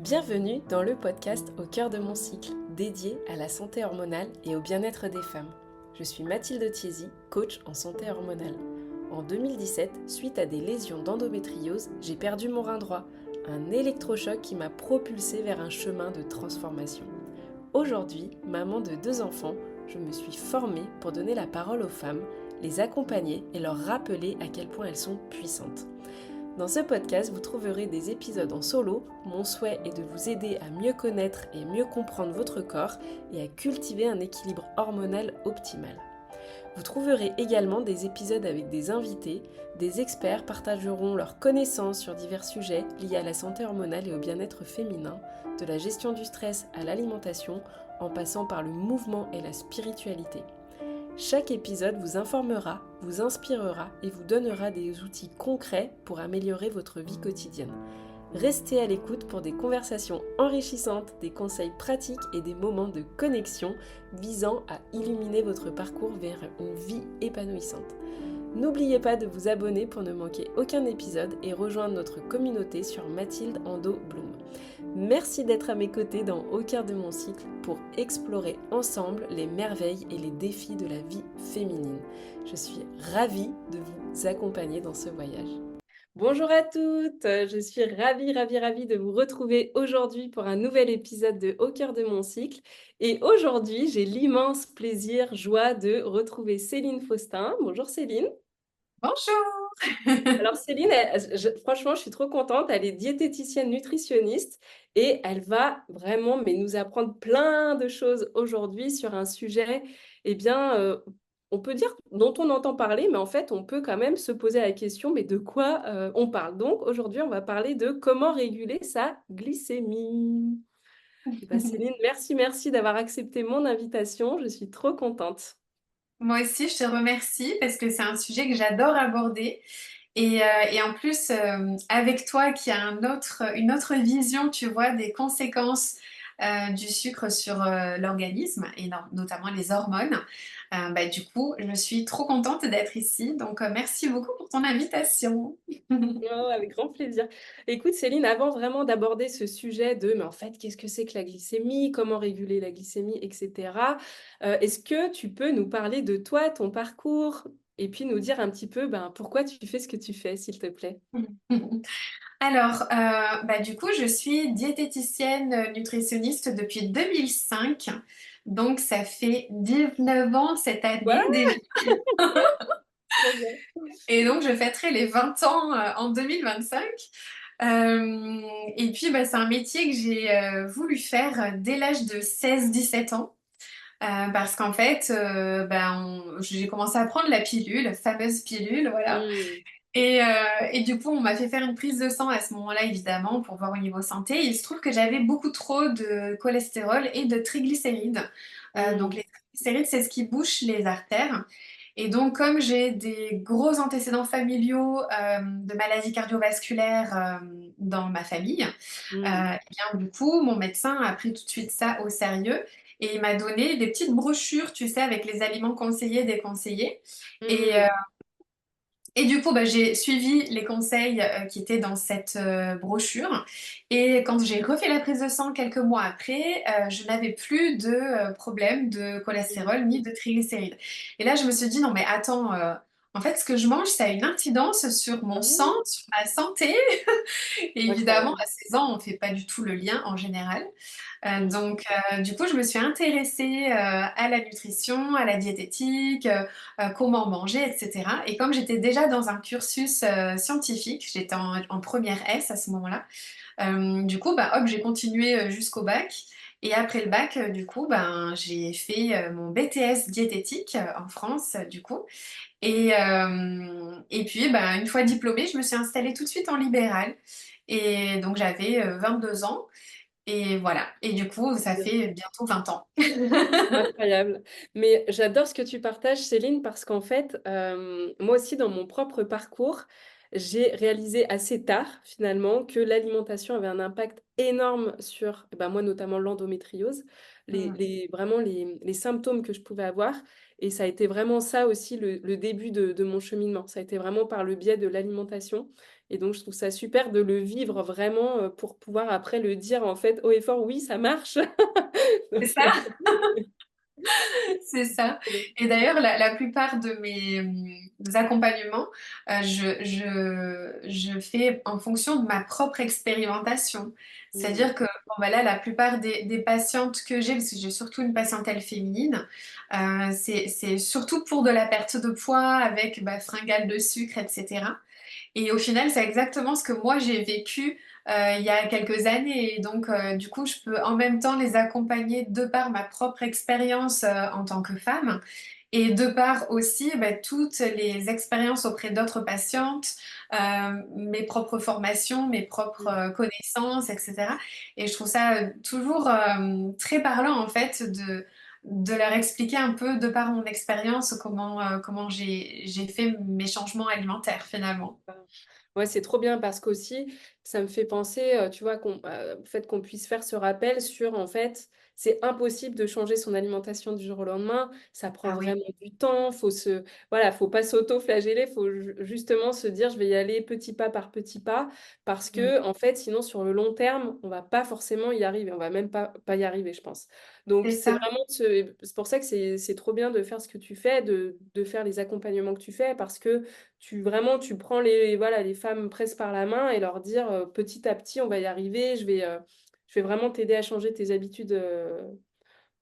Bienvenue dans le podcast Au cœur de mon cycle, dédié à la santé hormonale et au bien-être des femmes. Je suis Mathilde Thiésy, coach en santé hormonale. En 2017, suite à des lésions d'endométriose, j'ai perdu mon rein droit, un électrochoc qui m'a propulsée vers un chemin de transformation. Aujourd'hui, maman de 2 enfants, je me suis formée pour donner la parole aux femmes, les accompagner et leur rappeler à quel point elles sont puissantes. Dans ce podcast, vous trouverez des épisodes en solo. Mon souhait est de vous aider à mieux connaître et mieux comprendre votre corps et à cultiver un équilibre hormonal optimal. Vous trouverez également des épisodes avec des invités. Des experts partageront leurs connaissances sur divers sujets liés à la santé hormonale et au bien-être féminin, de la gestion du stress à l'alimentation, en passant par le mouvement et la spiritualité. Chaque épisode vous informera, vous inspirera et vous donnera des outils concrets pour améliorer votre vie quotidienne. Restez à l'écoute pour des conversations enrichissantes, des conseils pratiques et des moments de connexion visant à illuminer votre parcours vers une vie épanouissante. N'oubliez pas de vous abonner pour ne manquer aucun épisode et rejoindre notre communauté sur Mathilde Ando Bloom. Merci d'être à mes côtés dans Au cœur de mon cycle pour explorer ensemble les merveilles et les défis de la vie féminine. Je suis ravie de vous accompagner dans ce voyage. Bonjour à toutes, je suis ravie de vous retrouver aujourd'hui pour un nouvel épisode de Au cœur de mon cycle. Et aujourd'hui, j'ai l'immense plaisir, joie de retrouver Céline Faustin. Bonjour Céline. Bonjour! Alors Céline, franchement, je suis trop contente. Elle est diététicienne nutritionniste et elle va vraiment nous apprendre plein de choses aujourd'hui sur un sujet, eh bien, on peut dire dont on entend parler, mais en fait, on peut quand même se poser la question, mais de quoi on parle? Donc aujourd'hui, on va parler de comment réguler sa glycémie. Eh ben, Céline, merci d'avoir accepté mon invitation. Je suis trop contente. Moi aussi, je te remercie parce que c'est un sujet que j'adore aborder. Et en plus, avec toi qui a une autre vision, tu vois, des conséquences du sucre sur l'organisme et notamment les hormones, bah, du coup, je suis trop contente d'être ici. Donc, merci beaucoup pour ton invitation. Oh, avec grand plaisir. Écoute, Céline, avant vraiment d'aborder ce sujet de, mais en fait, qu'est-ce que c'est que la glycémie, comment réguler la glycémie, etc., est-ce que tu peux nous parler de toi, ton parcours, et puis nous dire un petit peu pourquoi tu fais ce que tu fais, s'il te plaît? Alors, bah, du coup, je suis diététicienne nutritionniste depuis 2005. Donc, ça fait 19 ans cette année Ouais, déjà. trop bien. Et donc, je fêterai les 20 ans en 2025. Et puis, bah, c'est un métier que j'ai voulu faire dès l'âge de 16-17 ans. Parce qu'en fait, j'ai commencé à prendre la pilule, la fameuse pilule, voilà. Hmm. Et, euh, et du coup, on m'a fait faire une prise de sang à ce moment-là, évidemment, pour voir au niveau santé. Il se trouve que j'avais beaucoup trop de cholestérol et de triglycérides. Donc, Hmm. les triglycérides, c'est ce qui bouche les artères. Et donc, comme j'ai des gros antécédents familiaux de maladies cardiovasculaires dans ma famille, Hmm. eh bien, du coup, mon médecin a pris tout de suite ça au sérieux et il m'a donné des petites brochures, tu sais, avec les aliments conseillés, déconseillés. Et, Hmm. et du coup, bah, j'ai suivi les conseils qui étaient dans cette brochure. Et quand j'ai refait la prise de sang quelques mois après, je n'avais plus de problème de Hmm. cholestérol ni de triglycérides. Et là, je me suis dit, non mais attends, en fait, ce que je mange, ça a une incidence sur mon sang, Ah, sur ma santé. Et évidemment, incroyable. à 16 ans, on ne fait pas du tout le lien en général. Hmm. Du coup, je me suis intéressée à la nutrition, à la diététique, comment manger, etc. Et comme j'étais déjà dans un cursus scientifique, j'étais en première S à ce moment-là, du coup, bah, hop, j'ai continué jusqu'au bac. Et après le bac, du coup, ben, j'ai fait mon BTS diététique en France, du coup. Et puis, ben, une fois diplômée, je me suis installée tout de suite en libéral. Et donc, j'avais 22 ans. Et voilà. Et du coup, ça fait bientôt 20 ans. Incroyable. Mais j'adore ce que tu partages, Céline, parce qu'en fait, moi aussi, dans mon propre parcours, j'ai réalisé assez tard, finalement, que l'alimentation avait un impact énorme sur, moi, notamment l'endométriose, Mm. vraiment les symptômes que je pouvais avoir. Et ça a été vraiment ça aussi le début de mon cheminement. Ça a été vraiment par le biais de l'alimentation. Et donc, je trouve ça super de le vivre vraiment pour pouvoir après le dire en fait haut et fort, oui, ça marche. C'est Donc, ça? C'est ça. trop bien. Et d'ailleurs, la plupart de mes accompagnements, je fais en fonction de ma propre expérimentation. Mm, C'est-à-dire que bon, bah là, la plupart des patientes que j'ai, parce que j'ai surtout une patientèle féminine, c'est surtout pour de la perte de poids avec bah, fringales de sucre, etc. Et au final, c'est exactement ce que moi j'ai vécu il y a quelques années. Et donc, du coup, je peux en même temps les accompagner de par ma propre expérience en tant que femme et de par aussi bah, toutes les expériences auprès d'autres patientes, mes propres formations, mes propres mm. connaissances, etc. Et je trouve ça toujours très parlant en fait de leur expliquer un peu de par mon expérience comment j'ai fait mes changements alimentaires finalement. Ouais, c'est trop bien parce qu'aussi, ça me fait penser, tu vois, au fait qu'on puisse faire ce rappel sur, en fait, c'est impossible de changer son alimentation du jour au lendemain. Ça prend Ah oui, vraiment du temps. Voilà, faut pas s'auto-flageller. Faut justement se dire, je vais y aller petit pas par petit pas parce mm, que, en fait, sinon, sur le long terme, on va pas forcément y arriver. On va même pas y arriver, je pense. Donc, c'est c'est ça. vraiment, c'est pour ça que c'est trop bien de faire ce que tu fais, de faire les accompagnements que tu fais parce que tu prends voilà, les femmes presses par la main et leur dire petit à petit, on va y arriver, je vais vraiment t'aider à changer tes habitudes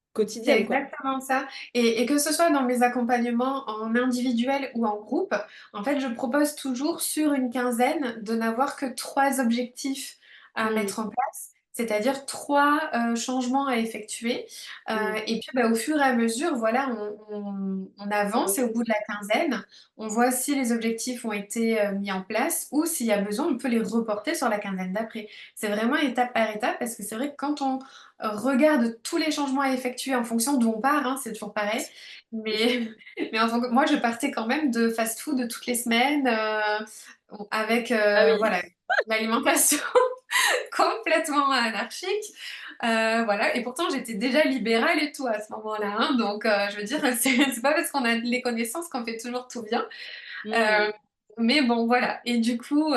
C'est quotidiennes, quoi. exactement ça. Et que ce soit dans mes accompagnements en individuel ou en groupe, en fait, je propose toujours sur une quinzaine de n'avoir que trois objectifs à Mm, mettre en place, c'est-à-dire trois changements à effectuer. mm. Et puis, bah, au fur et à mesure, voilà, on On avance et au bout de rediscute. la quinzaine, on voit si les objectifs ont été mis en place ou s'il y a besoin, on peut les reporter sur la quinzaine d'après. C'est vraiment étape par étape parce que c'est vrai que quand on regarde tous les changements à effectuer en fonction d'où on part, hein, c'est toujours pareil. C'est ça. Mais, moi, je partais quand même de fast-food toutes les semaines avec Ah oui. voilà, l'alimentation complètement anarchique. Voilà. Et pourtant, j'étais déjà libérale et tout à ce moment-là, hein. Donc, je veux dire, c'est pas parce qu'on a les connaissances qu'on fait toujours tout bien. Mm, Euh, mais bon, voilà. Et du coup,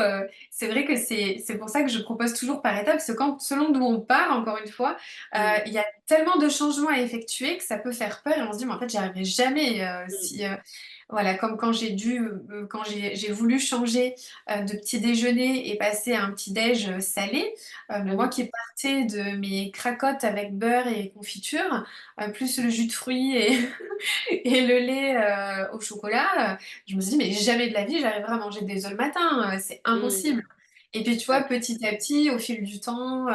c'est vrai que c'est pour ça que je propose toujours par étapes, parce que selon d'où on part, encore une fois, mm, il y a tellement de changements à effectuer que ça peut faire peur et on se dit, mais en fait, j'y arriverai jamais mm, si, voilà, comme quand quand j'ai voulu changer de petit déjeuner et passer à un petit déj salé, ah moi oui. qui partais de mes cracottes avec beurre et confiture, plus le jus de fruits et le lait au chocolat, je me suis dit, mais jamais de la vie, j'arriverai à manger des œufs le matin, c'est Mm, impossible. Et puis, tu vois, ouais. petit à petit, au fil du temps,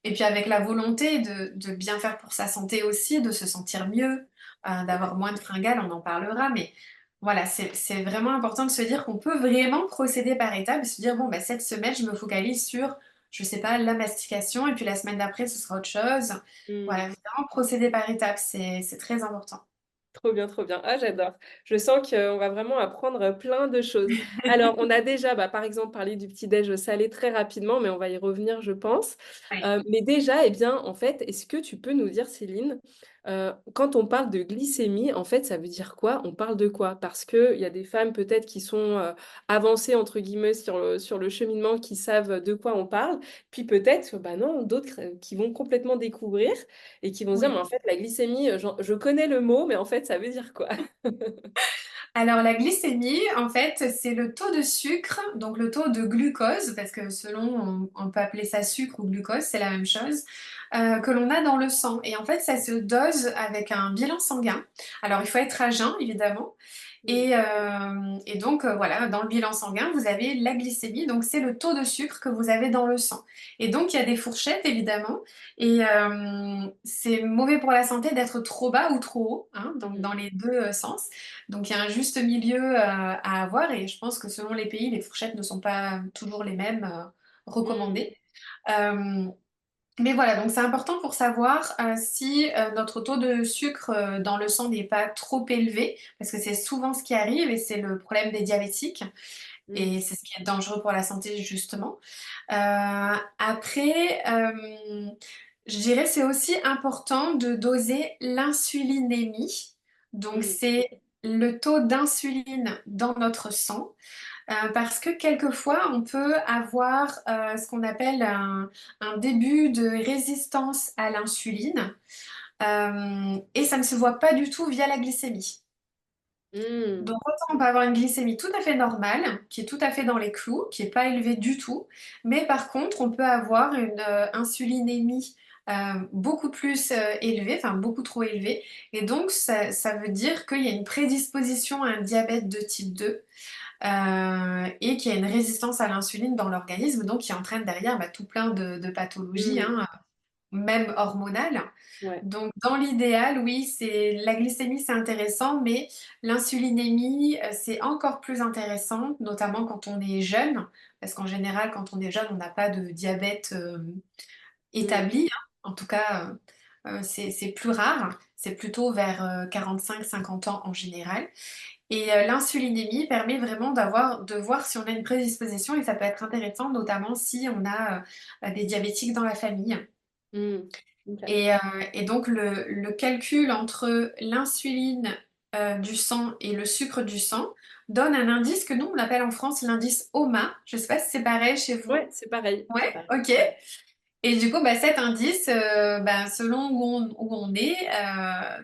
et puis avec la volonté de bien faire pour sa santé aussi, de se sentir mieux, d'avoir moins de fringales, on en parlera, mais voilà, c'est vraiment important de se dire qu'on peut vraiment procéder par étapes et se dire, bon, bah, cette semaine, je me focalise sur, je sais pas, la mastication, et puis la semaine d'après, ce sera autre chose. Mm. Voilà, vraiment procéder par étapes, c'est très important. Trop bien, trop bien. Ah, j'adore. Je sens qu'on va vraiment apprendre plein de choses. Alors, on a déjà, bah, par exemple, parlé du petit-déj salé très rapidement, mais on va y revenir, je pense. Ouais. Mais déjà, eh bien, en fait, est-ce que tu peux nous dire, Céline, quand on parle de glycémie, en fait, ça veut dire quoi? On parle de quoi? Parce qu'il y a des femmes peut-être qui sont avancées, entre guillemets, sur le cheminement, qui savent de quoi on parle. Puis peut-être, bah non, d'autres qui vont complètement découvrir et qui vont se dire, mais Oui. en fait, la glycémie, je connais le mot, mais en fait, ça veut dire quoi? Alors la glycémie, en fait, c'est le taux de sucre, donc le taux de glucose, parce que selon, on peut appeler ça sucre ou glucose, c'est la même chose, que l'on a dans le sang. Et en fait, ça se dose avec un bilan sanguin. Alors il faut être à jeun, évidemment. Mm, Et donc, voilà, dans le bilan sanguin, vous avez la glycémie, donc c'est le taux de sucre que vous avez dans le sang. Et donc, il y a des fourchettes, évidemment, et c'est mauvais pour la santé d'être trop bas ou trop haut, hein, donc mm, dans les deux sens. Donc, il y a un juste milieu à avoir, et je pense que selon les pays, les fourchettes ne sont pas toujours les mêmes mm, recommandées. Euh, mais voilà, donc c'est important pour savoir si notre taux de sucre dans le sang n'est pas trop élevé, parce que c'est souvent ce qui arrive et c'est le problème des diabétiques, mm, et c'est ce qui est dangereux pour la santé justement. Après, je dirais c'est aussi important de doser l'insulinémie, donc mm, c'est le taux d'insuline dans notre sang. Parce que quelquefois, on peut avoir ce qu'on appelle un début de résistance à l'insuline, et ça ne se voit pas du tout via la glycémie. Hmm. Donc autant on peut avoir une glycémie tout à fait normale, qui est tout à fait dans les clous, qui n'est pas élevée du tout, mais par contre on peut avoir une insulinémie beaucoup plus élevée, enfin beaucoup trop élevée, et donc ça veut dire qu'il y a une prédisposition à un diabète de type 2 et qu'il y a une résistance à l'insuline dans l'organisme, donc qui entraîne derrière tout plein de pathologies, Hmm. hein, même hormonales. Ouais. Donc, dans l'idéal, oui, c'est la glycémie, c'est intéressant, mais l'insulinémie, c'est encore plus intéressant, notamment quand on est jeune, parce qu'en général, quand on est jeune, on n'a pas de diabète Hmm. établi, hein. En tout cas, c'est plus rare. C'est plutôt vers 45-50 ans en général. Et l'insulinémie permet vraiment de voir si on a une prédisposition, et ça peut être intéressant, notamment si on a des diabétiques dans la famille. Hmm. Ok. Et, euh, et donc le calcul entre l'insuline du sang et le sucre du sang donne un indice que nous on appelle en France l'indice OMA. Je ne sais pas si c'est pareil chez vous. Ouais, c'est pareil. C'est Ouais, pareil. ok. Ouais. Et du coup, cet indice, selon où on est,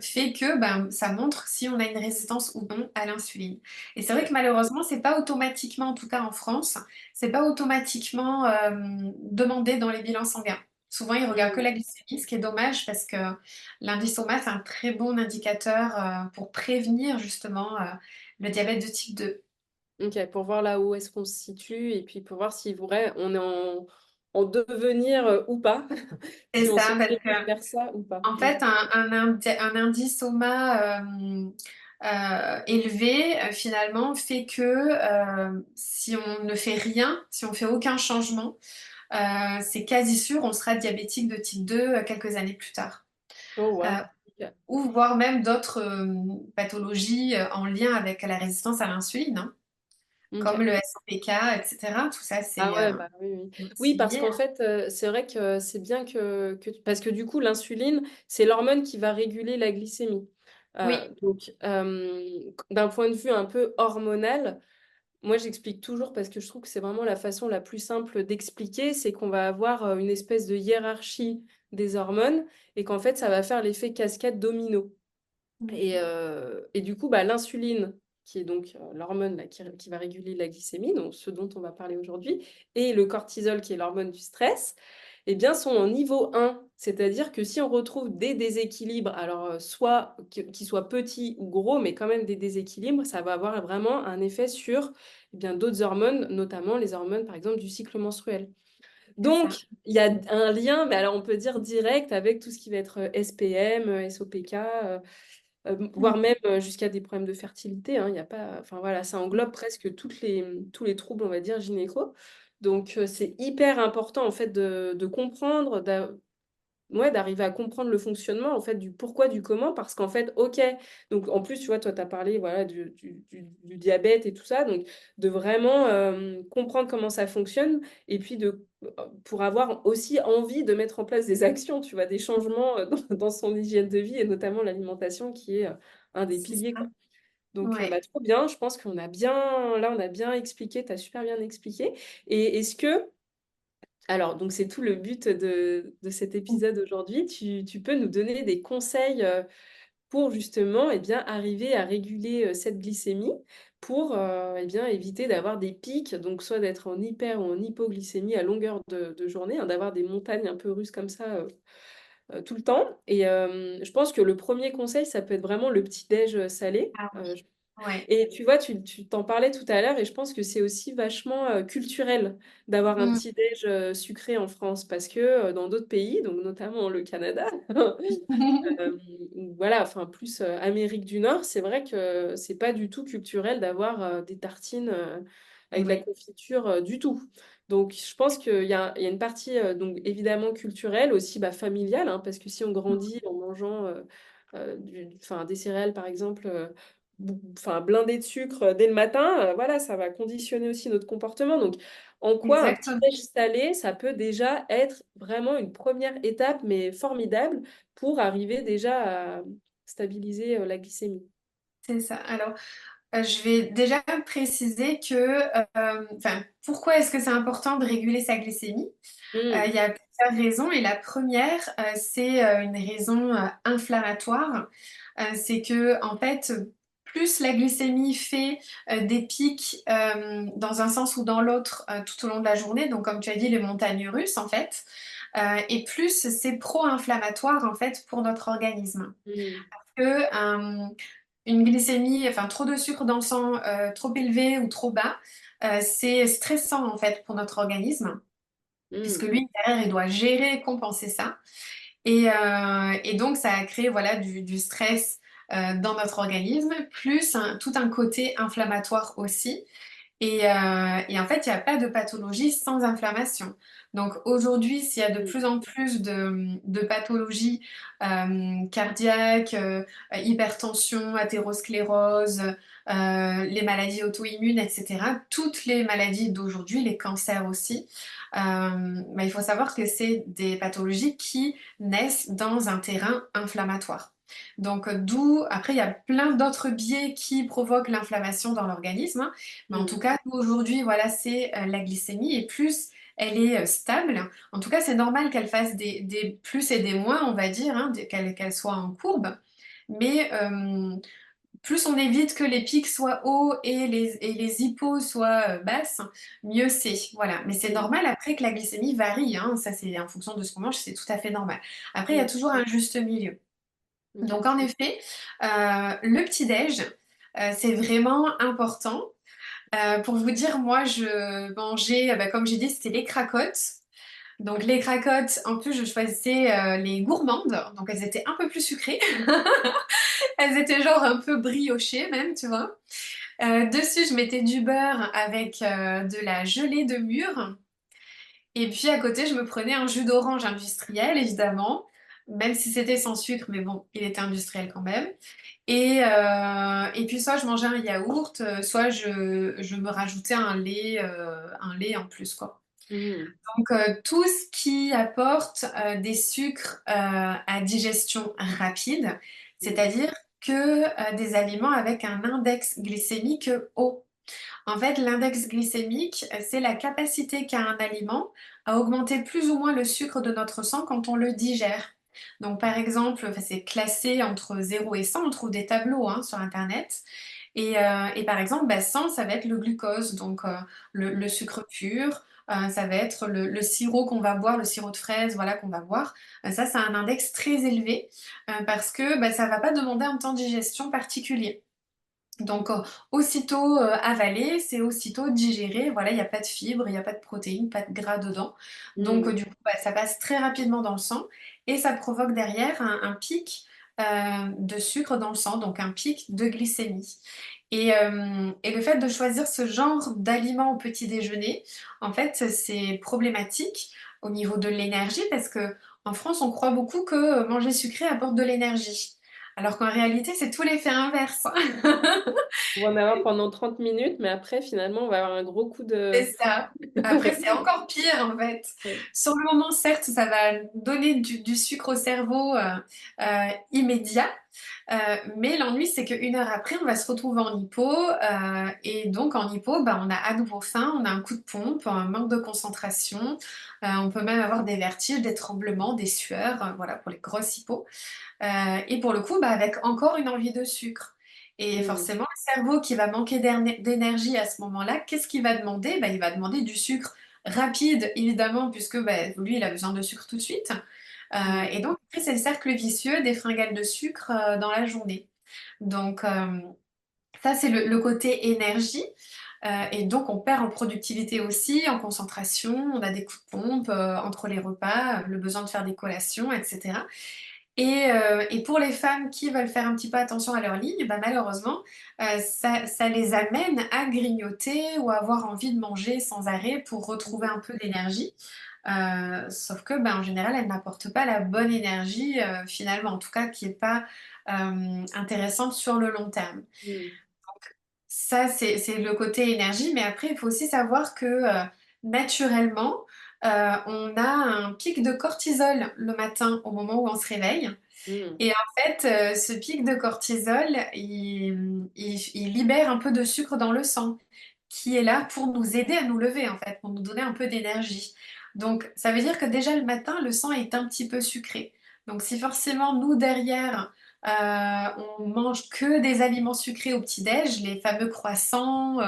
fait que ça montre si on a une résistance ou non à l'insuline. Et c'est vrai que Ouais. malheureusement, c'est pas automatiquement, en tout cas en France, c'est pas automatiquement demandé dans les bilans sanguins. Souvent, ils regardent que Hmm. la glycémie, ce qui est dommage parce que l'indice OMA, c'est un très bon indicateur pour prévenir justement le diabète de type 2. Ok, pour voir là où est-ce qu'on se situe et puis pour voir si vrai on est en devenir ou pas, C'est si on se ça, parce que dirige vers ça ou pas. en Hmm. fait, un indice OMA élevé, finalement, fait que si on ne fait rien, si on fait aucun changement, c'est quasi sûr, on sera diabétique de type 2 quelques années plus tard. Oh, Euh, wow. Ok. ou voire même d'autres pathologies en lien avec la résistance à l'insuline, hein, comme Ok. le SOPK, etc. Tout ça, Ah ouais, bah oui, oui. c'est Oui, aussi parce lié, qu'en hein. fait, c'est vrai que c'est bien parce que du coup, l'insuline, c'est l'hormone qui va réguler la glycémie. Oui, Donc, d'un point de vue un peu hormonal, moi, j'explique toujours parce que je trouve que c'est vraiment la façon la plus simple d'expliquer, c'est qu'on va avoir une espèce de hiérarchie des hormones et qu'en fait, ça va faire l'effet cascade domino. Et du coup, l'insuline, qui est donc l'hormone là, qui va réguler la glycémie, donc ce dont on va parler aujourd'hui, et le cortisol, qui est l'hormone du stress, eh bien, sont en niveau 1. C'est-à-dire que si on retrouve des déséquilibres, alors soit qu'ils soient petits ou gros, mais quand même des déséquilibres, ça va avoir vraiment un effet sur d'autres hormones, notamment les hormones, par exemple, du cycle menstruel. c'est ça. Donc, il y a un lien, mais alors on peut dire direct avec tout ce qui va être SPM, SOPK, voire même jusqu'à des problèmes de fertilité, hein, il y a pas, enfin voilà, ça englobe presque tous les troubles, on va dire, gynéco. Donc, c'est hyper important en fait de comprendre, ouais, d'arriver à comprendre le fonctionnement en fait du pourquoi du comment parce qu'en fait ok, donc en plus tu vois toi tu as parlé voilà du diabète et tout ça, donc de vraiment comprendre comment ça fonctionne et puis pour avoir aussi envie de mettre en place des actions, tu vois, des changements dans son hygiène de vie et notamment l'alimentation qui est un des C'est piliers ça. quoi. Donc Ouais. trop bien, je pense qu'on a bien là on a bien expliqué, tu as super bien expliqué. Et est-ce que alors, donc c'est tout le but de cet épisode aujourd'hui. Tu peux nous donner des conseils pour justement arriver à réguler cette glycémie pour éviter d'avoir des pics, donc soit d'être en hyper ou en hypoglycémie à longueur de journée, hein, d'avoir des montagnes un peu russes comme ça tout le temps. Et je pense que le premier conseil, ça peut être vraiment le petit-déj salé. Ah oui. Ouais. Et tu vois, tu t'en parlais tout à l'heure et je pense que c'est aussi vachement culturel d'avoir un Mm. petit déj sucré en France parce que dans d'autres pays, donc notamment le Canada, voilà, enfin plus Amérique du Nord, c'est vrai que c'est pas du tout culturel d'avoir des tartines avec de la Oui, confiture du tout. Donc je pense qu'il y a une partie donc évidemment culturelle, aussi familiale, hein, parce que si on grandit en mangeant enfin, des céréales par exemple, enfin blindées de sucre dès le matin, voilà, ça va conditionner aussi notre comportement. Donc en quoi un petit exactement. déj salé, ça peut déjà être vraiment une première étape, mais formidable pour arriver déjà à stabiliser la glycémie. C'est ça. Alors, Je vais déjà préciser que, enfin, pourquoi est-ce que c'est important de réguler sa glycémie? Hmm, Il y a plusieurs raisons et la première, c'est une raison inflammatoire. C'est que en fait, plus la glycémie fait des pics dans un sens ou dans l'autre tout au long de la journée, donc comme tu as dit, les montagnes russes en fait, et plus c'est pro-inflammatoire en fait pour notre organisme. hmm, Que une glycémie, enfin trop de sucre dans le sang, trop élevé ou trop bas, c'est stressant en fait pour notre organisme puisque hmm, lui, derrière, il doit gérer et compenser ça. Et donc, ça a créé voilà, du stress dans notre organisme, plus tout un côté inflammatoire aussi. Et en fait, il n'y a pas de pathologie sans inflammation. Donc aujourd'hui, s'il y a de hmm, plus en plus de pathologies cardiaques, hypertension, athérosclérose, les maladies auto-immunes, etc., toutes les maladies d'aujourd'hui, les cancers aussi, bah, il faut savoir que c'est des pathologies qui naissent dans un terrain inflammatoire. Donc d'où, après, il y a plein d'autres biais qui provoquent l'inflammation dans l'organisme, hein. Mais en tout hmm, cas, nous, aujourd'hui, voilà, c'est la glycémie et plus elle est stable. En tout cas, c'est normal qu'elle fasse des plus et des moins, on va dire, hein, qu'elle soit en courbe. Mais plus on évite que les pics soient hauts et les hippos soient basses, mieux c'est. Voilà. Mais c'est hmm, normal après que la glycémie varie, hein. Ça, c'est en fonction de ce qu'on mange, c'est tout à fait normal. Après, il y a hmm, toujours un juste milieu. Donc, en d'accord. effet, le petit-déj, c'est vraiment important. Pour vous dire, moi, je mangeais, bah, comme j'ai dit, c'était les cracottes. Donc, les cracottes, en plus, je choisissais les gourmandes. Donc, elles étaient un peu plus sucrées. Elles étaient genre un peu briochées même, tu vois. Dessus, je mettais du beurre avec de la gelée de mûre. Et puis, à côté, je me prenais un jus d'orange industriel, évidemment. Même si c'était sans sucre, mais bon, il était industriel quand même. Et puis soit je mangeais un yaourt, soit je me rajoutais un lait en plus, quoi. Hmm, Donc tout ce qui apporte des sucres à digestion rapide, hmm, c'est-à-dire que des aliments avec un index glycémique haut. En fait, l'index glycémique, c'est la capacité qu'a un aliment à augmenter plus ou moins le sucre de notre sang quand on le digère. Donc, par exemple, enfin, c'est classé entre 0 et 100, on trouve des tableaux hein, sur Internet. Et par exemple, bah, 100, ça va être le glucose, donc le sucre pur. Ça va être le sirop qu'on va boire, le sirop de fraise, voilà, qu'on va boire. Ça, c'est un index très élevé parce que bah, ça ne va pas demander un temps de digestion particulier. Donc, aussitôt avalé, c'est aussitôt digéré. Voilà, il n'y a pas de fibres, il n'y a pas de protéines, pas de gras dedans. Donc, hmm, du coup, bah, ça passe très rapidement dans le sang et ça provoque derrière un pic de sucre dans le sang, donc un pic de glycémie. Et le fait de choisir ce genre d'aliment au petit déjeuner, en fait, c'est problématique au niveau de l'énergie parce que en France, on croit beaucoup que manger sucré apporte de l'énergie. Alors qu'en réalité, c'est tout l'effet inverse. On va en avoir pendant 30 minutes, mais après, finalement, on va avoir un gros coup de... C'est ça. Après, c'est encore pire en fait. Ouais. Sur le moment, certes, ça va donner du sucre au cerveau immédiat, mais l'ennui, c'est qu'une heure après, on va se retrouver en hypo, et donc en hypo, bah, on a à nouveau faim, on a un coup de pompe, un manque de concentration, on peut même avoir des vertiges, des tremblements, des sueurs, voilà, pour les grosses hypos. Et pour le coup, bah, avec encore une envie de sucre. Et Hmm, forcément, le cerveau qui va manquer d'énergie à ce moment-là, qu'est-ce qu'il va demander? Bah, il va demander du sucre rapide, évidemment, puisque bah, lui, il a besoin de sucre tout de suite. hmm, Et donc, après, c'est le cercle vicieux des fringales de sucre dans la journée. Donc, ça, c'est le côté énergie. Et donc, on perd en productivité aussi, en concentration, on a des coups de pompe entre les repas, le besoin de faire des collations, etc. Et pour les femmes qui veulent faire un petit peu attention à leur ligne, bah, malheureusement, ça les amène à grignoter ou à avoir envie de manger sans arrêt pour retrouver un peu d'énergie. Sauf que, bah, en général, elles n'apportent pas la bonne énergie, finalement, en tout cas, qui n'est pas intéressante sur le long terme. hmm, Ça, c'est le côté énergie, mais après, il faut aussi savoir que naturellement, on a un pic de cortisol le matin au moment où on se réveille. Mmh. Et en fait, ce pic de cortisol, il libère un peu de sucre dans le sang, qui est là pour nous aider à nous lever, en fait, pour nous donner un peu d'énergie. Donc, ça veut dire que déjà le matin, le sang est un petit peu sucré. Donc, si forcément, nous, derrière, on mange que des aliments sucrés au petit-déj, les fameux croissants,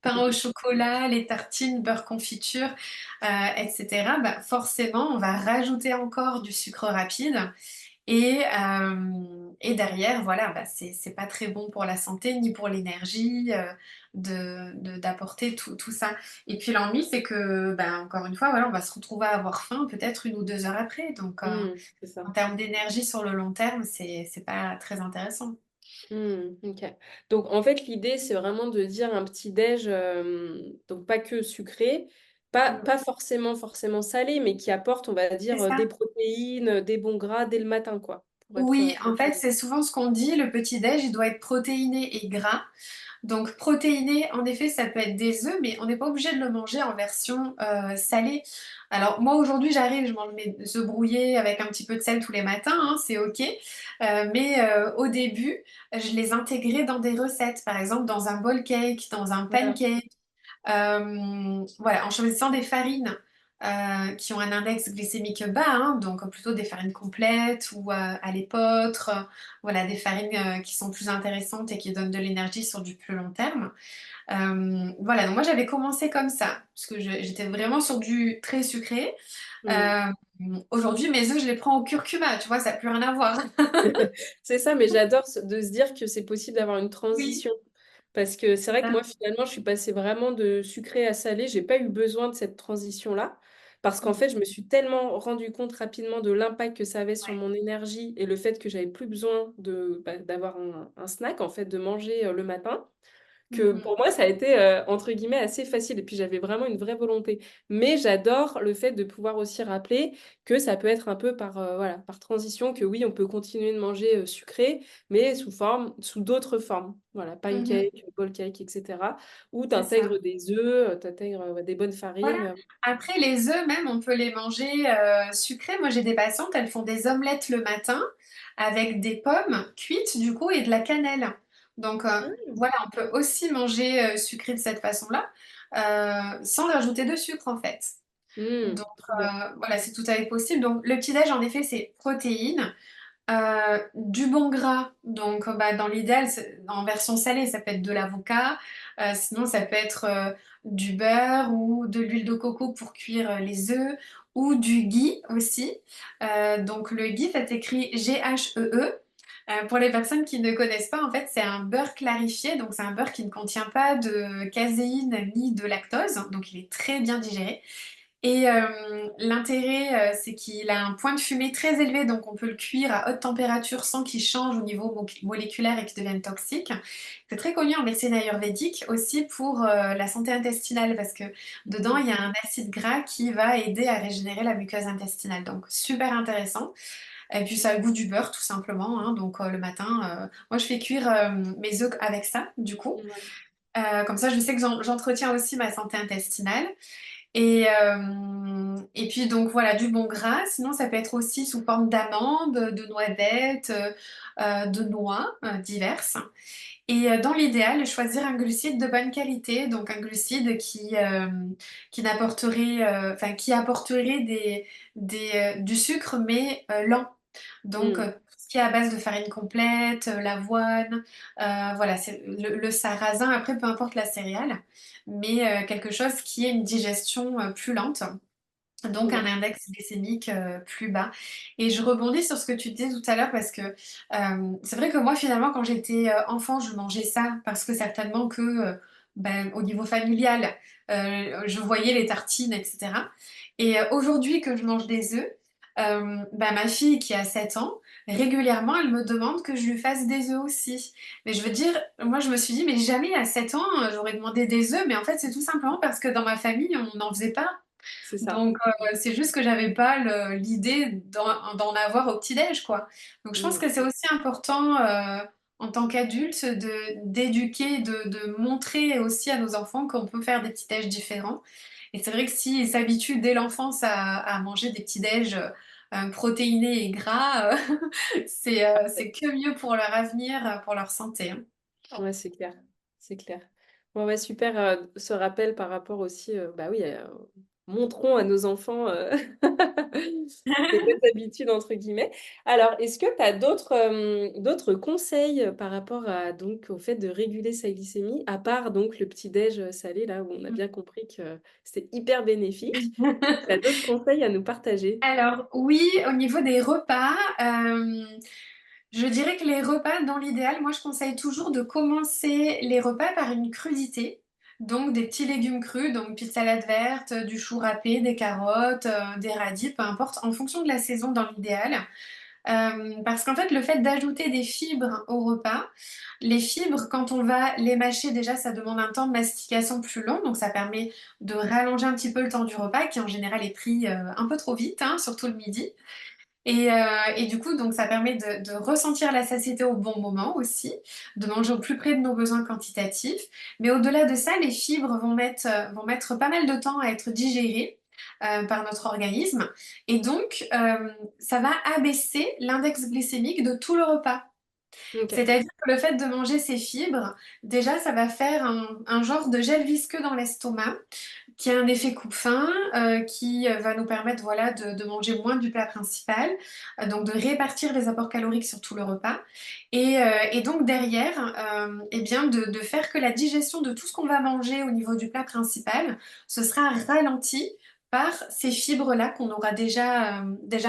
pain au chocolat, les tartines, beurre confiture, etc., bah, forcément, on va rajouter encore du sucre rapide. Et derrière, voilà, bah, c'est pas très bon pour la santé ni pour l'énergie d'apporter tout ça. Et puis l'ennui, c'est que, bah, encore une fois, voilà, on va se retrouver à avoir faim peut-être 1 ou 2 heures après. Donc, C'est ça. en termes d'énergie sur le long terme, c'est pas très intéressant. OK. Donc en fait, l'idée, c'est vraiment de dire un petit déj, donc pas que sucré, Mm. pas forcément salé, mais qui apporte, on va C'est dire, des ça. protéines, des bons gras dès le matin, quoi, Oui, pour en être fait, c'est souvent ce qu'on dit, le petit-déj, il doit être protéiné et gras. Donc protéiné, en effet, ça peut être des œufs, mais on n'est pas obligé de le manger en version salée. Alors moi aujourd'hui, j'arrive, je mange mes œufs brouillés avec un petit peu de sel tous les matins, hein, c'est ok. Mais au début, je les intégrais dans des recettes, par exemple dans un bowl cake, dans un voilà. pancake. Voilà, en choisissant des farines qui ont un index glycémique bas, hein, donc plutôt des farines complètes ou à l'épeautre, voilà, des farines qui sont plus intéressantes et qui donnent de l'énergie sur du plus long terme. Voilà, donc moi j'avais commencé comme ça, parce que j'étais vraiment sur du très sucré. Mmh. Euh, Aujourd'hui, mes œufs, je les prends au curcuma, tu vois, ça n'a plus rien à voir. C'est ça, mais j'adore de se dire que c'est possible d'avoir une Oui, transition. Parce que c'est vrai que ça. moi, finalement, je suis passée vraiment de sucré à salé. J'ai pas eu besoin de cette transition-là. Parce qu'en Mm, fait, je me suis tellement rendu compte rapidement de l'impact que ça avait sur ouais. mon énergie et le fait que j'avais plus besoin d'avoir un snack, en fait, de manger le matin que Mhm, pour moi, ça a été, entre guillemets, assez facile et puis j'avais vraiment une vraie volonté. Mais j'adore le fait de pouvoir aussi rappeler que ça peut être un peu par, voilà, par transition, que oui, on peut continuer de manger, sucré, mais sous d'autres formes. Voilà, mhm, pancake, bowl cake et cetera, où tu c'est ça. intègres des œufs, tu intègres, ouais, des bonnes Voilà. farines. Après, les œufs, même, on peut les manger sucrés. Moi, j'ai des patientes, elles font des omelettes le matin avec des pommes cuites, du coup, et de la cannelle. Donc, Mmh. voilà, on peut aussi manger sucré de cette façon-là, sans rajouter de sucre, en fait. Donc, Trop bien. voilà, c'est tout à fait possible. Donc, le petit-déj, en effet, c'est protéines. Du bon gras, donc bah, dans l'idéal, en version salée, ça peut être de l'avocat, sinon ça peut être du beurre ou de l'huile de coco pour cuire les œufs, ou du ghee aussi. Donc le ghee, ça s'écrit Ghee. Pour les personnes qui ne connaissent pas, en fait, c'est un beurre clarifié, donc c'est un beurre qui ne contient pas de caséine ni de lactose, donc il est très bien digéré. Et l'intérêt, c'est qu'il a un point de fumée très élevé, donc on peut le cuire à haute température sans qu'il change au niveau moléculaire et qu'il devienne toxique. C'est très connu en médecine ayurvédique aussi pour la santé intestinale, parce que dedans, Mmh. il y a un acide gras qui va aider à régénérer la muqueuse intestinale. Donc, super intéressant. Et puis, ça a le goût du beurre, tout simplement, hein. Donc, le matin, moi, je fais cuire mes œufs avec ça, du coup. Ouais. Comme ça, je sais que j'entretiens aussi ma santé intestinale. Et puis donc voilà, du bon gras. Sinon, ça peut être aussi sous forme d'amandes, de noisettes, de noix diverses. Et dans l'idéal, choisir un glucide de bonne qualité, donc un glucide qui n'apporterait, enfin qui apporterait du sucre mais lent. Donc Mmh. tout ce qui est à base de farine complète, l'avoine, voilà, c'est le sarrasin. Après, peu importe la céréale, mais quelque chose qui ait une digestion plus lente. Donc un Ouais. index glycémique plus bas. Et je rebondis sur ce que tu disais tout à l'heure parce que c'est vrai que moi finalement quand j'étais enfant je mangeais ça parce que certainement que ben, au niveau familial je voyais les tartines, etc. Et aujourd'hui que je mange des œufs, ben, ma fille qui a 7 ans, régulièrement elle me demande que je lui fasse des œufs aussi. Mais je veux dire, moi je me suis dit mais jamais à 7 ans j'aurais demandé des œufs, mais en fait c'est tout simplement parce que dans ma famille on n'en faisait pas. C'est ça. Donc, c'est juste que j'avais pas l'idée d'en avoir au petit-déj, quoi. Donc, je pense Mmh. que c'est aussi important, en tant qu'adulte, d'éduquer, de montrer aussi à nos enfants qu'on peut faire des petits-déj différents Et c'est vrai que s'ils s'habituent dès l'enfance à manger des petits-déj protéinés et gras, c'est que mieux pour leur avenir, pour leur santé, hein. Ouais, c'est clair, c'est clair. Ouais, ouais, super, ce rappel par rapport aussi, bah, oui, montrons à nos enfants, «les bonnes habitudes» entre guillemets. Alors, est-ce que tu as d'autres conseils, par rapport à donc au fait de réguler sa glycémie, à part donc le petit déj, salé là, où on a bien compris que c'était hyper bénéfique? Tu as d'autres conseils à nous partager? Alors oui, au niveau des repas, je dirais que les repas, dans l'idéal, moi je conseille toujours de commencer les repas par une crudité. Donc des petits légumes crus, donc petite salade verte, du chou râpé, des carottes, des radis, peu importe, en fonction de la saison dans l'idéal. Parce qu'en fait, le fait d'ajouter des fibres au repas, les fibres, quand on va les mâcher, déjà, ça demande un temps de mastication plus long, donc ça permet de rallonger un petit peu le temps du repas, qui en général est pris un peu trop vite, hein, surtout le midi. Et du coup, donc ça permet de ressentir la satiété au bon moment aussi, de manger au plus près de nos besoins quantitatifs. Mais au-delà de ça, les fibres vont mettre pas mal de temps à être digérées par notre organisme. Et donc, ça va abaisser l'index glycémique de tout le repas. OK. C'est-à-dire que le fait de manger ces fibres, déjà, ça va faire un genre de gel visqueux dans l'estomac qui a un effet coupe-faim, qui va nous permettre voilà, de manger moins du plat principal, donc de répartir les apports caloriques sur tout le repas. Et donc derrière, eh bien de faire que la digestion de tout ce qu'on va manger au niveau du plat principal, ce sera ralenti par ces fibres-là qu'on aura déjà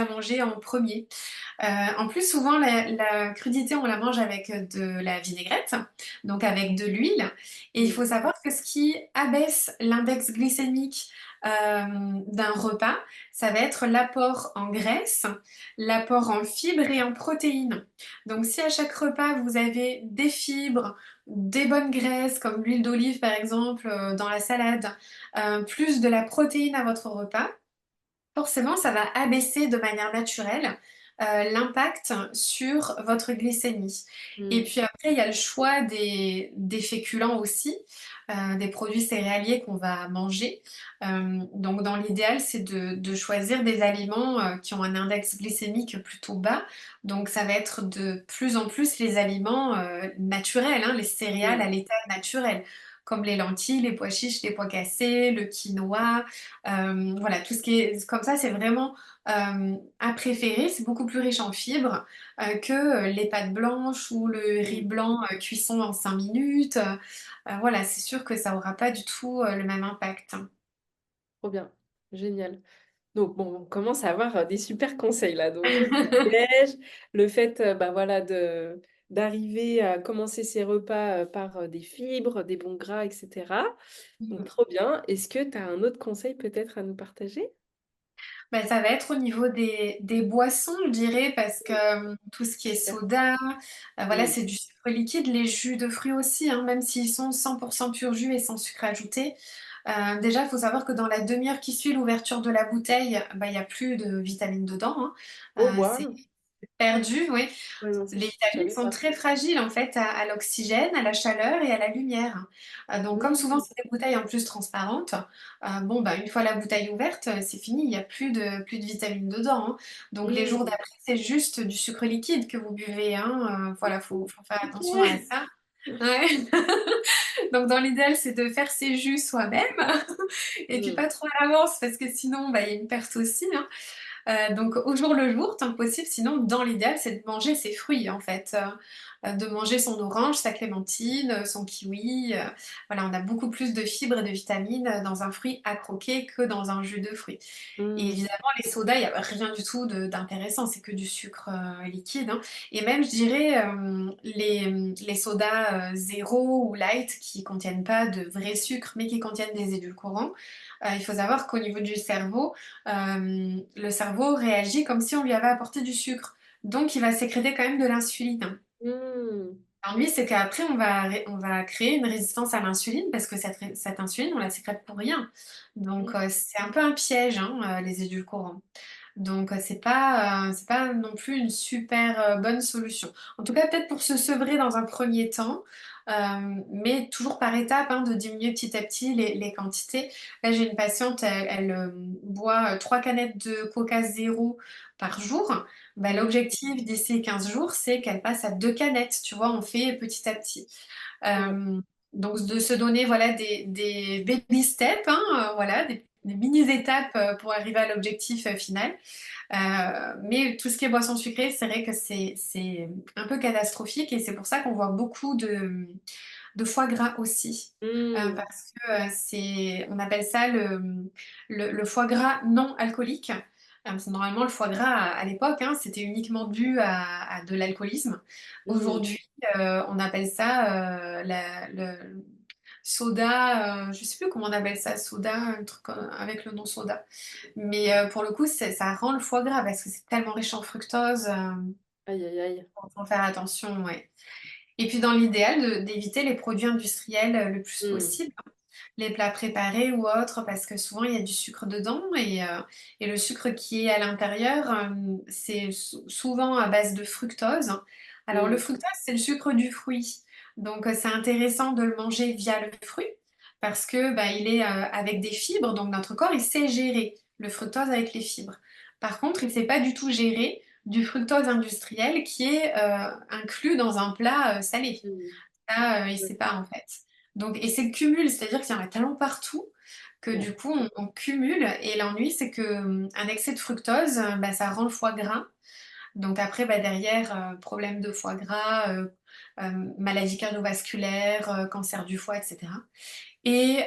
mangées en premier. En plus, souvent, la crudité, on la mange avec de la vinaigrette, donc avec de l'huile. Et il Mmh. faut savoir que ce qui abaisse l'index glycémique d'un repas, ça va être l'apport en graisse, l'apport en fibres et en protéines. Donc, si à chaque repas, vous avez des fibres, des bonnes graisses, comme l'huile d'olive par exemple, dans la salade, plus de la protéine à votre repas, forcément, ça va abaisser de manière naturelle l'impact sur votre glycémie. Et Mmh. puis après, il y a le choix des féculents aussi, des produits céréaliers qu'on va manger. Donc dans l'idéal, c'est de choisir des aliments qui ont un index glycémique plutôt bas. Donc ça va être de plus en plus les aliments naturels, hein, les céréales Mmh. à l'état naturel, comme les lentilles, les pois chiches, les pois cassés, le quinoa. Voilà, tout ce qui est comme ça, c'est vraiment à préférer. C'est beaucoup plus riche en fibres que les pâtes blanches ou le riz Mmh. blanc cuisson en 5 minutes. Voilà, c'est sûr que ça aura pas du tout le même impact. Trop bien, génial. Donc bon, on commence à avoir, des super conseils là, donc le petit-déj, le fait, bah, voilà d'arriver à commencer ses repas, par, des fibres, des bons gras et cetera. Donc trop bien. Est-ce que tu as un autre conseil peut-être à nous partager? Bah, ça va être au niveau des boissons, je dirais, parce que tout ce qui est Super. soda, voilà, Mmh. c'est du sucre liquide. Les jus de fruits aussi, hein, même s'ils sont 100% pur jus et sans sucre ajouté. Déjà, il faut savoir que dans la demi-heure qui suit l'ouverture de la bouteille, bah, il n'y a plus de vitamines dedans, hein. Oh C'est waouh! perdu, oui. Ouais, non, ça Les je vitamines savais sont pas. très fragiles en fait à l'oxygène, à la chaleur et à la lumière. Donc comme souvent Mmh. c'est des bouteilles en plus transparentes, bon bah une fois la bouteille ouverte, c'est fini, il n'y a plus de vitamines dedans, hein. Donc les jours Mmh. d'après, c'est juste du sucre liquide que vous buvez, hein. Voilà, faut faire attention à OK. ça. Ouais. Donc dans l'idéal, c'est de faire ses jus soi-même et puis Mmh. pas trop à l'avance parce que sinon, bah, il y a une perte aussi, hein. Donc au jour le jour, tant que possible, sinon dans l'idéal, c'est de manger ses fruits en fait, de manger son orange, sa clémentine, son kiwi, voilà, on a beaucoup plus de fibres et de vitamines, dans un fruit à croquer que dans un jus de fruits. Et Mmh. évidemment, les sodas, il y a rien du tout de d'intéressant, c'est que du sucre, liquide, hein. Et même je dirais, les sodas, zéro ou light qui contiennent pas de vrai sucre, mais qui contiennent des édulcorants, il faut savoir qu'au niveau du cerveau, le cerveau réagit comme si on lui avait apporté du sucre. Donc il va sécréter quand même de l'insuline. Mmh. L'ennui, c'est qu'après on va créer une résistance à l'insuline parce que cette insuline, on la sécrète pour rien. Donc Mmh. c'est un peu un piège, hein, les édulcorants. Donc c'est pas non plus une super, bonne solution. En tout cas, peut-être pour se sevrer dans un premier temps, mais toujours par étapes, hein, de diminuer petit à petit les quantités. Là, j'ai une patiente, elle boit 3 canettes de Coca zéro par jour. Bah, Mmh. l'objectif d'ici 15 jours, c'est qu'elle passe à 2 canettes, tu vois, on fait petit à petit. Ouais. Donc de se donner voilà, des baby steps, hein, voilà, des mini-étapes pour arriver à l'objectif final. Mais tout ce qui est boisson sucrée, c'est vrai que c'est un peu catastrophique et c'est pour ça qu'on voit beaucoup de foie gras aussi. Mmh. Parce que on appelle ça le foie gras non alcoolique. Parce que normalement, le foie gras, à l'époque, hein, c'était uniquement dû à de l'alcoolisme. Mmh. Aujourd'hui, on appelle ça le soda, je sais plus comment on appelle ça, soda, un truc avec le nom soda. Mais pour le coup, ça rend le foie gras parce que c'est tellement riche en fructose. Aïe, aïe, aïe. Faut faire attention, ouais. Et puis dans l'idéal, d'éviter les produits industriels le plus Mmh. possible, les plats préparés ou autres, parce que souvent il y a du sucre dedans et le sucre qui est à l'intérieur, c'est souvent à base de fructose. Alors le Mmh. fructose, c'est le sucre du fruit. Donc c'est intéressant de le manger via le fruit parce que bah, il est avec des fibres, donc notre corps il sait gérer le fructose avec les fibres. Par contre, il ne sait pas du tout gérer du fructose industriel qui est inclus dans un plat salé. Mmh. Ça, il sait pas D'accord. en fait. Donc, et c'est le cumul, c'est-à-dire qu'il y en a tellement partout que Ouais. du coup, on cumule. Et l'ennui, c'est que un excès de fructose, bah, ça rend le foie gras. Donc après, bah, derrière, problème de foie gras, maladie cardiovasculaire, cancer du foie, etc. Et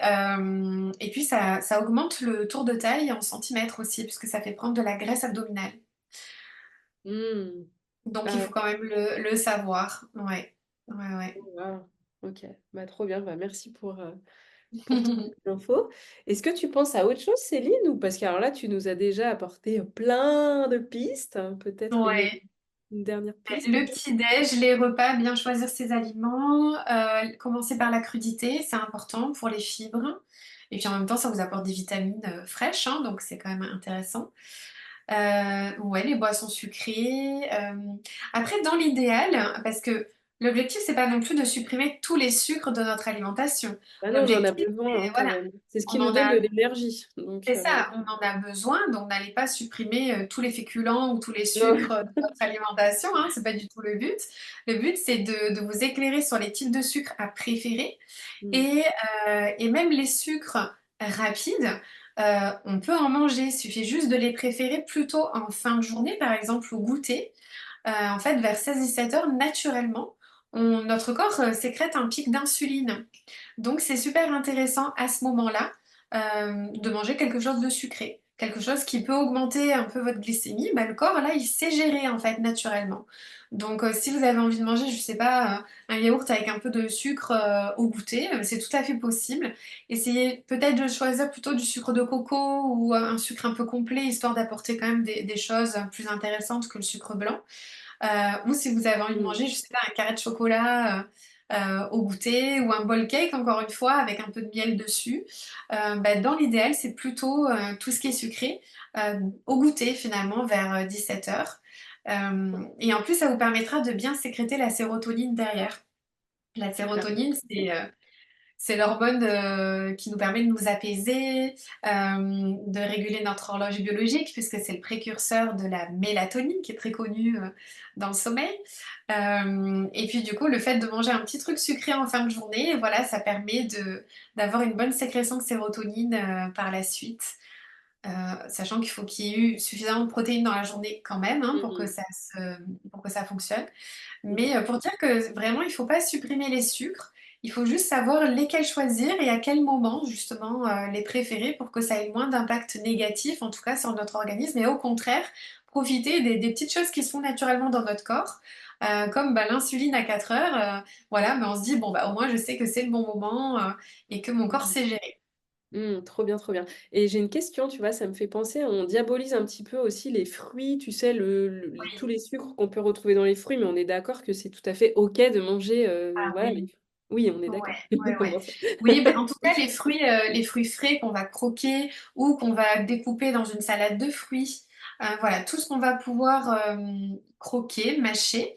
puis, ça augmente le tour de taille en centimètres aussi, puisque ça fait prendre de la graisse abdominale. Mmh. Donc, il Ah faut quand même le savoir. Ouais, ouais, ouais. waouh! OK. Bah, trop bien. Bah, merci pour toutes ces infos. Est-ce que tu penses à autre chose, Céline? Ou parce que alors là, tu nous as déjà apporté, plein de pistes, hein, peut-être Ouais. une dernière piste Le peut-être? petit-déj, les repas, bien choisir ses aliments, commencer par la crudité, c'est important pour les fibres. Et puis en même temps, ça vous apporte des vitamines fraîches, hein, donc c'est quand même intéressant. Ouais, les boissons sucrées. Après, dans l'idéal, parce que l'objectif, c'est pas non plus de supprimer tous les sucres de notre alimentation. Bah, non, mais on a L'objectif, besoin, c'est hein, quand voilà, même. C'est ce qui on nous en donne de a l'énergie, donc c'est ça, on en a besoin, donc n'allez pas supprimer tous les féculents ou tous les sucres non. de votre alimentation, hein, c'est pas du tout le but. Le but, c'est de vous éclairer sur les types de sucres à préférer Mmh. et même les sucres rapides, on peut en manger, il suffit juste de les préférer plutôt en fin de journée, par exemple au goûter. En fait, vers 16-17 heures, naturellement, notre corps sécrète un pic d'insuline. Donc, c'est super intéressant à ce moment-là de manger quelque chose de sucré, quelque chose qui peut augmenter un peu votre glycémie. Bah, le corps, là, il sait gérer en fait naturellement. Donc, si vous avez envie de manger, je sais pas, un yaourt avec un peu de sucre au goûter, c'est tout à fait possible. Essayez peut-être de choisir plutôt du sucre de coco ou un sucre un peu complet, histoire d'apporter quand même des choses plus intéressantes que le sucre blanc. Ou si vous avez envie de Mmh. manger, je sais pas, un carré de chocolat au goûter ou un bowl cake, encore une fois, avec un peu de miel dessus. Bah, dans l'idéal, c'est plutôt tout ce qui est sucré au goûter, finalement, vers 17 heures. Et en plus, ça vous permettra de bien sécréter la sérotonine derrière. La Super. sérotonine, c'est l'hormone qui nous permet de nous apaiser, de réguler notre horloge biologique, puisque c'est le précurseur de la mélatonine qui est très connue dans le sommeil. Et puis du coup, le fait de manger un petit truc sucré en fin de journée, voilà, ça permet d'avoir une bonne sécrétion de sérotonine par la suite. Sachant qu'il faut qu'il y ait eu suffisamment de protéines dans la journée quand même, hein, Mmh mh. pour que ça fonctionne. Mmh. Mais pour dire que vraiment, il ne faut pas supprimer les sucres. Il faut juste savoir lesquels choisir et à quel moment, justement, les préférer pour que ça ait moins d'impact négatif, en tout cas, sur notre organisme. Et au contraire, profiter des petites choses qui se font naturellement dans notre corps, comme bah, l'insuline à 4 heures. Voilà, mais on se dit, bon, bah, au moins, je sais que c'est le bon moment et que mon corps Mmh. sait gérer. Mmh, trop bien, trop bien. Et j'ai une question, tu vois, ça me fait penser, on diabolise un petit peu aussi les fruits, tu sais, tous les sucres qu'on peut retrouver dans les fruits, mais on est d'accord que c'est tout à fait OK de manger, Ah voilà, oui. oui, on est Ouais, d'accord. ouais, ouais. Comment ça? Oui, ben, en tout cas, les fruits frais qu'on va croquer ou qu'on va découper dans une salade de fruits, Voilà, tout ce qu'on va pouvoir croquer, mâcher,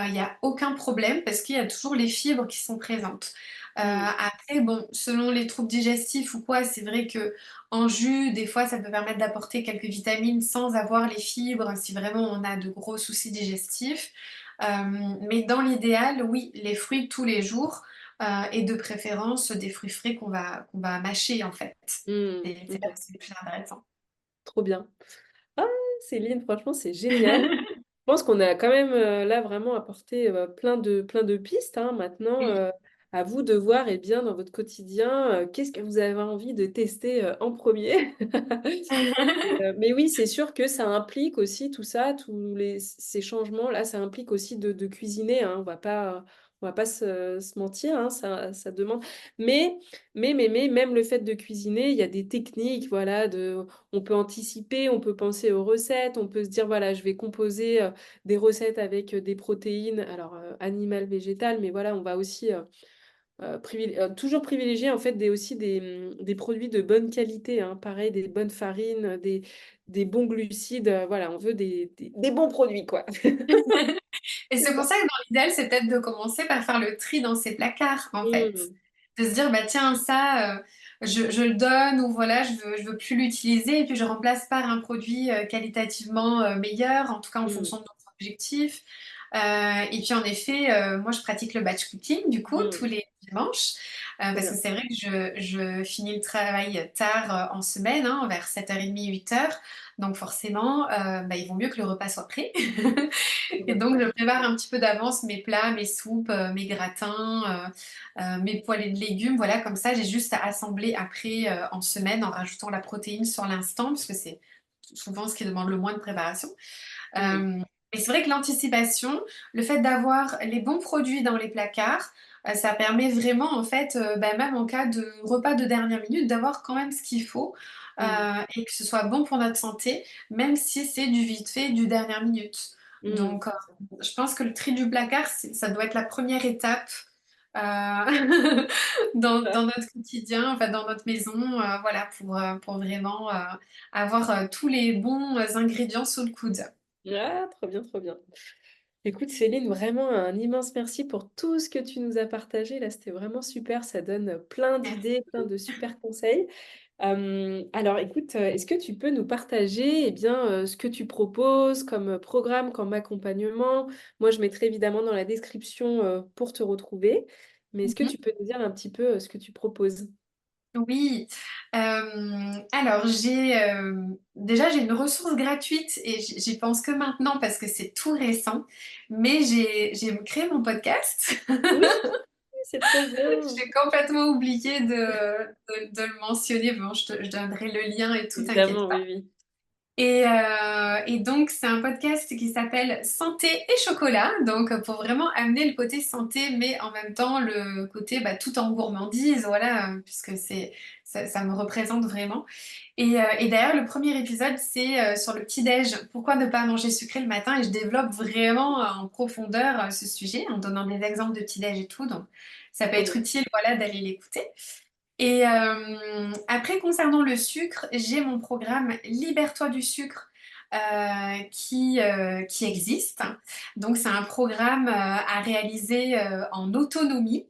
il n'y a aucun problème parce qu'il y a toujours les fibres qui sont présentes. Mm. Après, bon, selon les troubles digestifs ou quoi, c'est vrai que en jus, des fois, ça peut permettre d'apporter quelques vitamines sans avoir les fibres si vraiment on a de gros soucis digestifs. Mais dans l'idéal, oui, les fruits tous les jours et de préférence des fruits frais qu'on va mâcher en fait. Mm. C'est là que Ok, c'est le plus intéressant. trop bien. Ah, Céline, franchement, c'est génial. Je pense qu'on a quand même là vraiment apporté plein de pistes, hein. Maintenant, Oui. à vous de voir et bien dans votre quotidien, qu'est-ce que vous avez envie de tester en premier. Mais oui, c'est sûr que ça implique aussi tout ça, ces changements-là, ça implique aussi de cuisiner, hein. On va pas se mentir, hein, ça demande. Mais, même le fait de cuisiner, il y a des techniques, voilà, on peut anticiper, on peut penser aux recettes, on peut se dire, voilà, je vais composer des recettes avec des protéines, alors animales, végétales, mais voilà, on va aussi toujours privilégier en fait des produits de bonne qualité, hein. Pareil, des bonnes farines, des bons glucides. Voilà, on veut des bons produits, quoi. Et C'est c'est pour ça. ça que dans l'idéal, c'est peut-être de commencer par faire le tri dans ses placards, en fait. Mm, De se dire, bah tiens, ça, je le donne ou voilà, je veux plus l'utiliser et puis je remplace par un produit qualitativement meilleur, en tout cas en mm, fonction de notre objectif. Et puis en effet, moi je pratique le batch cooking du coup tous mm. les dimanches Trop parce que bien. c'est vrai que je finis le travail tard en semaine, hein, vers 7h30, 8h. Donc forcément, bah, il vaut mieux que le repas soit prêt. Trop Et bien. donc je prépare un petit peu d'avance mes plats, mes soupes, mes gratins, mes poêlées de légumes. Voilà, comme ça j'ai juste à assembler après en semaine en rajoutant la protéine sur l'instant parce que c'est souvent ce qui demande le moins de préparation. Mm, Euh, et c'est vrai que l'anticipation, le fait d'avoir les bons produits dans les placards, ça permet vraiment, en fait, bah, même en cas de repas de dernière minute, d'avoir quand même ce qu'il faut mm, et que ce soit bon pour notre santé, même si c'est du vite fait, du dernière minute. mm. Donc, je pense que le tri du placard, ça doit être la première étape euh, dans notre quotidien, enfin dans notre maison, voilà, pour vraiment avoir tous les bons ingrédients sous le coude. Ah, trop bien, trop bien. Écoute, Céline, vraiment un immense merci pour tout ce que tu nous as partagé. Là, c'était vraiment super. Ça donne plein Merci. d'idées, plein de super conseils. Alors, écoute, est-ce que tu peux nous partager ce que tu proposes comme programme, comme accompagnement? Moi, je mettrai évidemment dans la description pour te retrouver. Mais est-ce que Mhm. tu peux nous dire un petit peu ce que tu proposes? Oui, alors déjà j'ai une ressource gratuite et j'y pense que maintenant parce que c'est tout récent, mais j'ai créé mon podcast. Oui, c'est trop bien. J'ai complètement oublié de le mentionner. Bon, je donnerai le lien et tout, t'inquiète Évidemment, pas. oui, oui. Et donc, c'est un podcast qui s'appelle Santé et chocolat. Donc, pour vraiment amener le côté santé, mais en même temps le côté tout en gourmandise, voilà, puisque ça me représente vraiment. Et d'ailleurs, le premier épisode, c'est sur le petit-déj. Pourquoi ne pas manger sucré le matin? Et je développe vraiment en profondeur ce sujet en donnant des exemples de petit-déj et tout. Donc, ça peut Trop être bien. utile, voilà, d'aller l'écouter. Et après, concernant le sucre, j'ai mon programme Libère-toi du sucre qui existe. Donc, c'est un programme à réaliser en autonomie.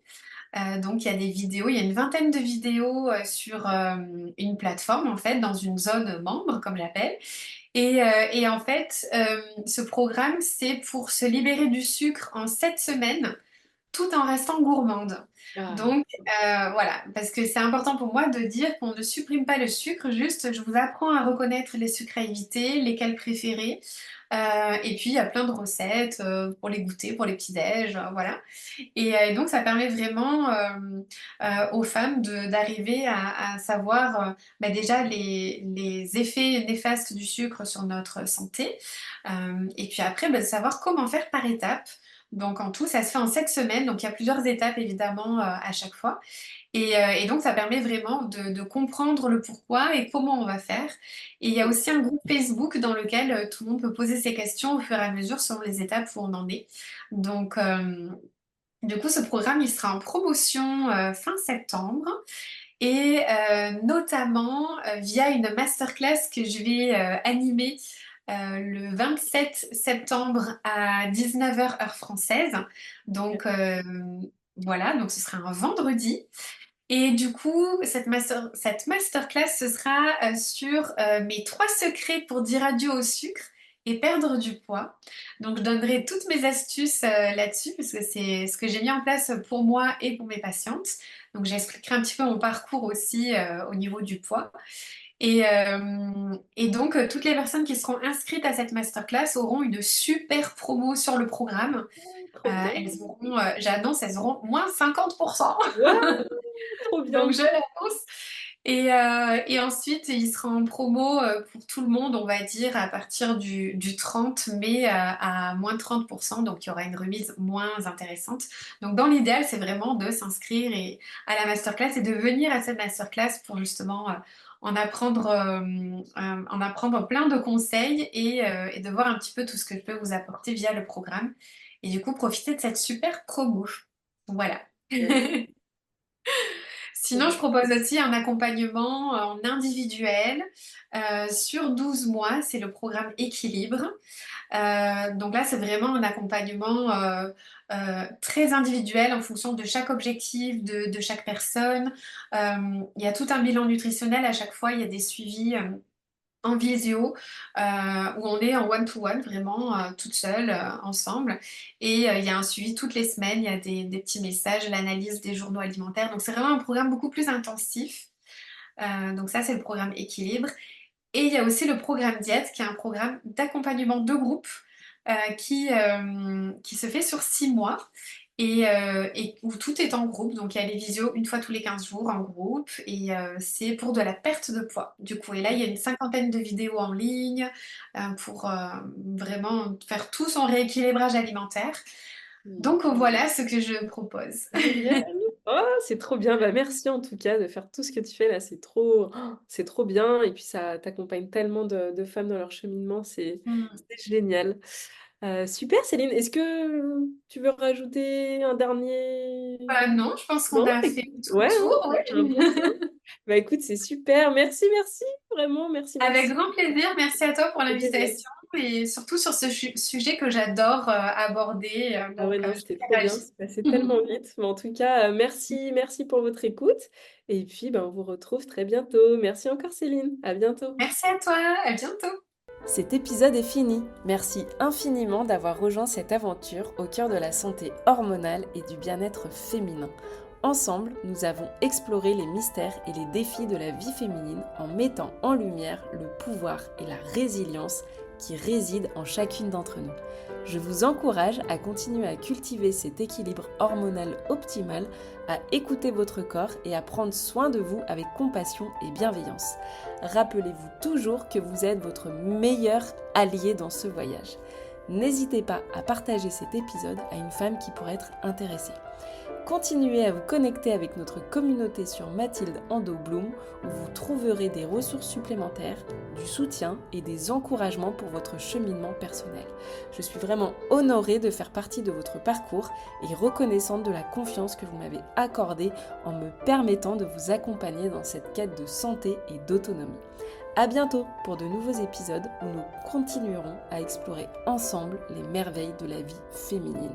Donc, il y a des vidéos, il y a une vingtaine de vidéos sur une plateforme, en fait, dans une zone membre, comme j'appelle. Et en fait, ce programme, c'est pour se libérer du sucre en 7 semaines tout en restant gourmande. Ah, Donc voilà, parce que c'est important pour moi de dire qu'on ne supprime pas le sucre, juste je vous apprends à reconnaître les sucres à éviter, lesquels préférer. Et puis il y a plein de recettes pour les goûter, pour les petits-déj, voilà. Et donc ça permet vraiment aux femmes d'arriver à savoir déjà les effets néfastes du sucre sur notre santé. Et puis après, de savoir comment faire par étapes. Donc en tout, ça se fait en 7 semaines. Donc il y a plusieurs étapes évidemment à chaque fois. Et donc ça permet vraiment de comprendre le pourquoi et comment on va faire. Et il y a aussi un groupe Facebook dans lequel tout le monde peut poser ses questions au fur et à mesure selon les étapes où on en est. Donc du coup, ce programme, il sera en promotion fin septembre et notamment via une masterclass que je vais animer le 27 septembre à 19 h heure française. Donc voilà, donc ce sera un vendredi. Et du coup, cette masterclass, ce sera sur mes 3 secrets pour dire adieu au sucre et perdre du poids. Donc, je donnerai toutes mes astuces là-dessus, parce que c'est ce que j'ai mis en place pour moi et pour mes patientes. Donc, j'expliquerai un petit peu mon parcours aussi au niveau du poids. Et donc, toutes les personnes qui seront inscrites à cette masterclass auront une super promo sur le programme. Trop bien. Elles auront, j'annonce, elles auront moins 50%. Waouh, trop Donc bien. je l'annonce. Et ensuite, il sera en promo pour tout le monde, on va dire, à partir du 30 mai à moins 30%. Donc il y aura une remise moins intéressante. Donc dans l'idéal, c'est vraiment de s'inscrire à la masterclass et de venir à cette masterclass pour justement en apprendre plein de conseils et de voir un petit peu tout ce que je peux vous apporter via le programme. Et du coup, profiter de cette super promo. Voilà. Ouais, trop Sinon, je bien. propose aussi un accompagnement en individuel sur 12 mois. C'est le programme Équilibre. Donc là, c'est vraiment un accompagnement très individuel en fonction de chaque objectif, de chaque personne. Il y a tout un bilan nutritionnel à chaque fois. Il y a des suivis en visio, où on est en one-to-one, vraiment toute seule, ensemble. Et il y a un suivi toutes les semaines, il y a des petits messages, l'analyse des journaux alimentaires. Donc c'est vraiment un programme beaucoup plus intensif. Donc ça, c'est le programme Équilibre. Et il y a aussi le programme Diète, qui est un programme d'accompagnement de groupe qui se fait sur 6 mois et où tout est en groupe. Donc il y a les visios une fois tous les 15 jours en groupe et c'est pour de la perte de poids. Du coup, et là, il y a une cinquantaine de vidéos en ligne pour vraiment faire tout son rééquilibrage alimentaire. Hmm. Donc voilà ce que je propose. Génial. Oh, c'est trop bien. Bah, merci en tout cas de faire tout ce que tu fais là. C'est trop bien. Et puis ça t'accompagne tellement de femmes dans leur cheminement. Hmm. C'est génial. Super, Céline. Est-ce que tu veux rajouter un dernier... Non, je pense qu'on Non, a fait tout le ouais, hein, tour. on a fait un bon tour. Bah écoute, c'est super. Merci, merci. Vraiment, merci, Avec merci. grand plaisir. Merci à toi pour C'est génial. l'invitation et surtout sur ce sujet que j'adore aborder. Ah ouais, non, Je c'était suis trop bien. ravie. C'est passé tellement vite. Mais en tout cas, merci, merci pour votre écoute. Et puis, ben, on vous retrouve très bientôt. Merci encore, Céline. À bientôt. Merci à toi. À bientôt. Cet épisode est fini. Merci infiniment d'avoir rejoint cette aventure au cœur de la santé hormonale et du bien-être féminin. Ensemble, nous avons exploré les mystères et les défis de la vie féminine en mettant en lumière le pouvoir et la résilience qui résident en chacune d'entre nous. Je vous encourage à continuer à cultiver cet équilibre hormonal optimal, à écouter votre corps et à prendre soin de vous avec compassion et bienveillance. Rappelez-vous toujours que vous êtes votre meilleur allié dans ce voyage. N'hésitez pas à partager cet épisode à une femme qui pourrait être intéressée. Continuez à vous connecter avec notre communauté sur Mathilde Ando Bloom où vous trouverez des ressources supplémentaires, du soutien et des encouragements pour votre cheminement personnel. Je suis vraiment honorée de faire partie de votre parcours et reconnaissante de la confiance que vous m'avez accordée en me permettant de vous accompagner dans cette quête de santé et d'autonomie. À bientôt pour de nouveaux épisodes où nous continuerons à explorer ensemble les merveilles de la vie féminine.